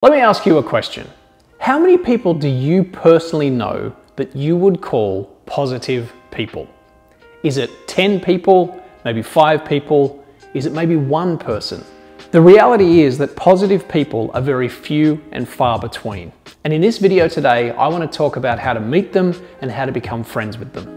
Let me ask you a question. How many people do you personally know that you would call positive people? Is it 10 people, maybe 5 people? Is it maybe 1 person? The reality is that positive people are very few and far between. And in this video today, I want to talk about how to meet them and how to become friends with them.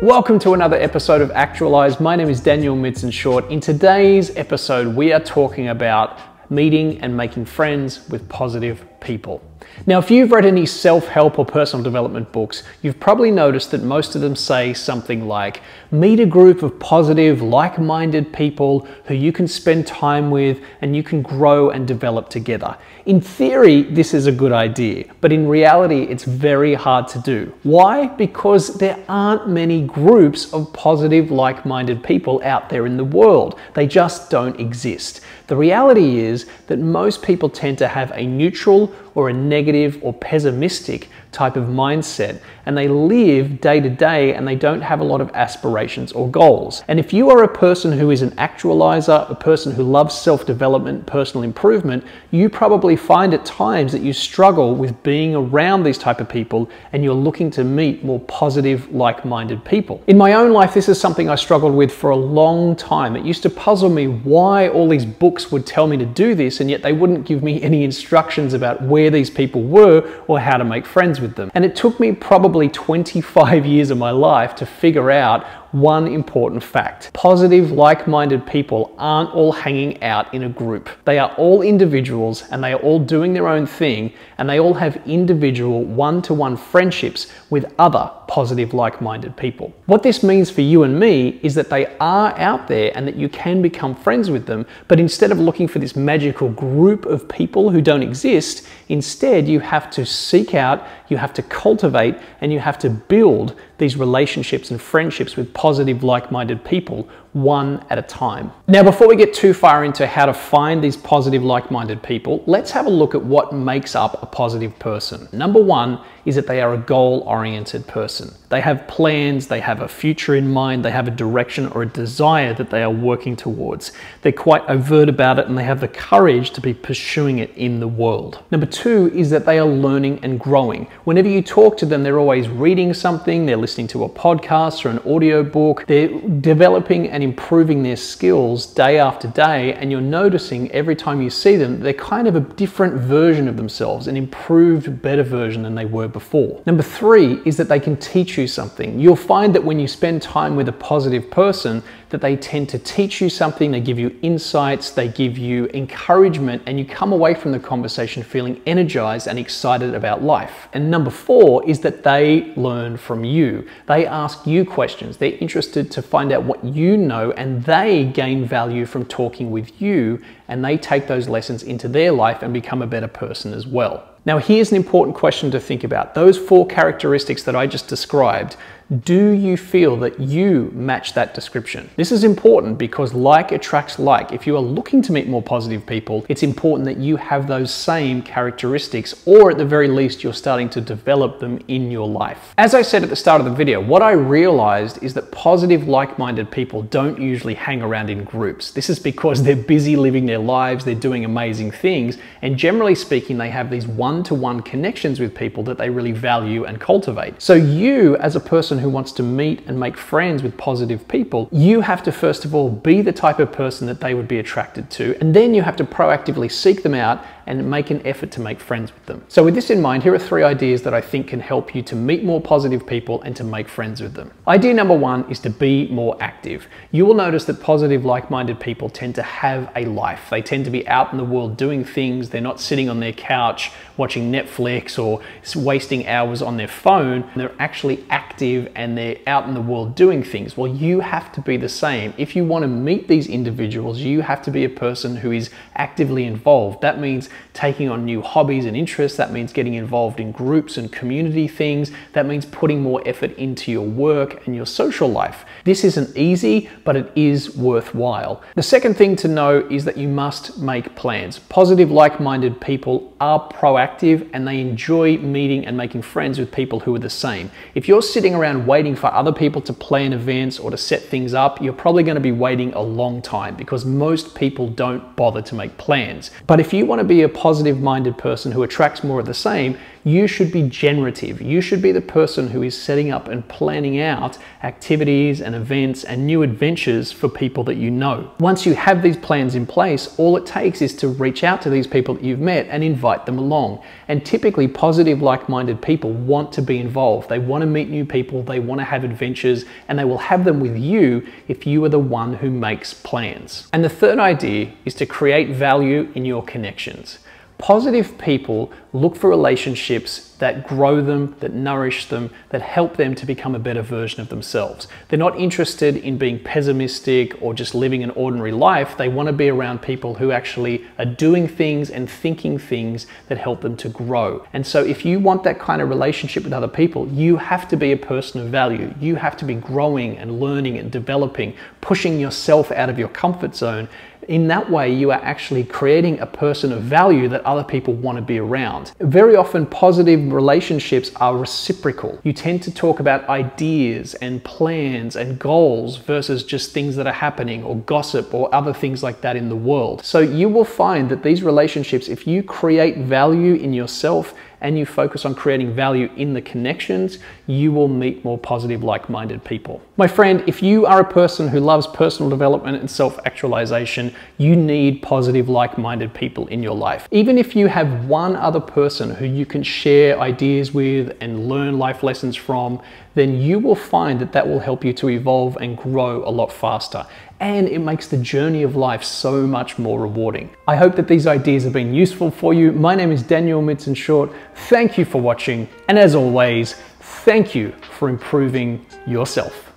Welcome to another episode of Actualize. My name is Daniel Midson-Short. In today's episode, we are talking about meeting and making friends with positive people. Now, if you've read any self-help or personal development books, you've probably noticed that most of them say something like, meet a group of positive, like-minded people who you can spend time with and you can grow and develop together. In theory, this is a good idea, but in reality, it's very hard to do. Why? Because there aren't many groups of positive, like-minded people out there in the world. They just don't exist. The reality is that most people tend to have a neutral or a negative or pessimistic type of mindset, and they live day to day and they don't have a lot of aspirations or goals. And if you are a person who is an actualizer, a person who loves self-development, personal improvement, you probably find at times that you struggle with being around these type of people and you're looking to meet more positive, like-minded people. In my own life, this is something I struggled with for a long time. It used to puzzle me why all these books would tell me to do this and yet they wouldn't give me any instructions about where these people were or how to make friends with them. And it took me probably 25 years of my life to figure out one important fact. Positive, like-minded people aren't all hanging out in a group. They are all individuals and they are all doing their own thing, and they all have individual one-to-one friendships with other positive, like-minded people. What this means for you and me is that they are out there and that you can become friends with them, but instead of looking for this magical group of people who don't exist, instead you have to seek out, you have to cultivate, and you have to build these relationships and friendships with positive, like-minded people, one at a time. Now, before we get too far into how to find these positive, like-minded people, let's have a look at what makes up a positive person. Number one is that they are a goal-oriented person. They have plans, they have a future in mind, they have a direction or a desire that they are working towards. They're quite overt about it and they have the courage to be pursuing it in the world. Number two is that they are learning and growing. Whenever you talk to them, they're always reading something, they're listening to a podcast or an audio book, they're developing and improving their skills day after day, and you're noticing every time you see them, they're kind of a different version of themselves, an improved, better version than they were before. Number three is that they can teach you something. You'll find that when you spend time with a positive person, that they tend to teach you something, they give you insights, they give you encouragement, and you come away from the conversation feeling energized and excited about life. And number four is that they learn from you. They ask you questions. They're interested to find out what you know, and they gain value from talking with you, and they take those lessons into their life and become a better person as well. Now, here's an important question to think about. Those 4 characteristics that I just described, do you feel that you match that description? This is important because like attracts like. If you are looking to meet more positive people, it's important that you have those same characteristics, or at the very least, you're starting to develop them in your life. As I said at the start of the video, what I realized is that positive, like-minded people don't usually hang around in groups. This is because they're busy living their lives, they're doing amazing things, and generally speaking, they have these one-to-one connections with people that they really value and cultivate. So you, as a person who wants to meet and make friends with positive people, you have to first of all be the type of person that they would be attracted to, and then you have to proactively seek them out and make an effort to make friends with them. So with this in mind, here are 3 ideas that I think can help you to meet more positive people and to make friends with them. Idea number 1 is to be more active. You will notice that positive, like-minded people tend to have a life. They tend to be out in the world doing things. They're not sitting on their couch watching Netflix or wasting hours on their phone. They're actually active and they're out in the world doing things. Well, you have to be the same. If you want to meet these individuals, you have to be a person who is actively involved. That means taking on new hobbies and interests. That means getting involved in groups and community things. That means putting more effort into your work and your social life. This isn't easy, but it is worthwhile. The second thing to know is that you must make plans. Positive, like-minded people are proactive and they enjoy meeting and making friends with people who are the same. If you're sitting around around waiting for other people to plan events or to set things up, you're probably going to be waiting a long time because most people don't bother to make plans. But if you want to be a positive-minded person who attracts more of the same, you should be generative. You should be the person who is setting up and planning out activities and events and new adventures for people that you know. Once you have these plans in place, all it takes is to reach out to these people that you've met and invite them along. And typically positive, like-minded people want to be involved. They want to meet new people, they want to have adventures, and they will have them with you if you are the one who makes plans. And the third idea is to create value in your connections. Positive people look for relationships that grow them, that nourish them, that help them to become a better version of themselves. They're not interested in being pessimistic or just living an ordinary life. They want to be around people who actually are doing things and thinking things that help them to grow. And so if you want that kind of relationship with other people, you have to be a person of value. You have to be growing and learning and developing, pushing yourself out of your comfort zone. In that way, you are actually creating a person of value that other people want to be around. Very often, positive relationships are reciprocal. You tend to talk about ideas and plans and goals versus just things that are happening or gossip or other things like that in the world. So you will find that these relationships, if you create value in yourself and you focus on creating value in the connections, you will meet more positive, like-minded people. My friend, if you are a person who loves personal development and self-actualization, you need positive, like-minded people in your life. Even if you have one other person who you can share ideas with and learn life lessons from, then you will find that that will help you to evolve and grow a lot faster. And it makes the journey of life so much more rewarding. I hope that these ideas have been useful for you. My name is Daniel Midson-Short. Thank you for watching. And as always, thank you for improving yourself.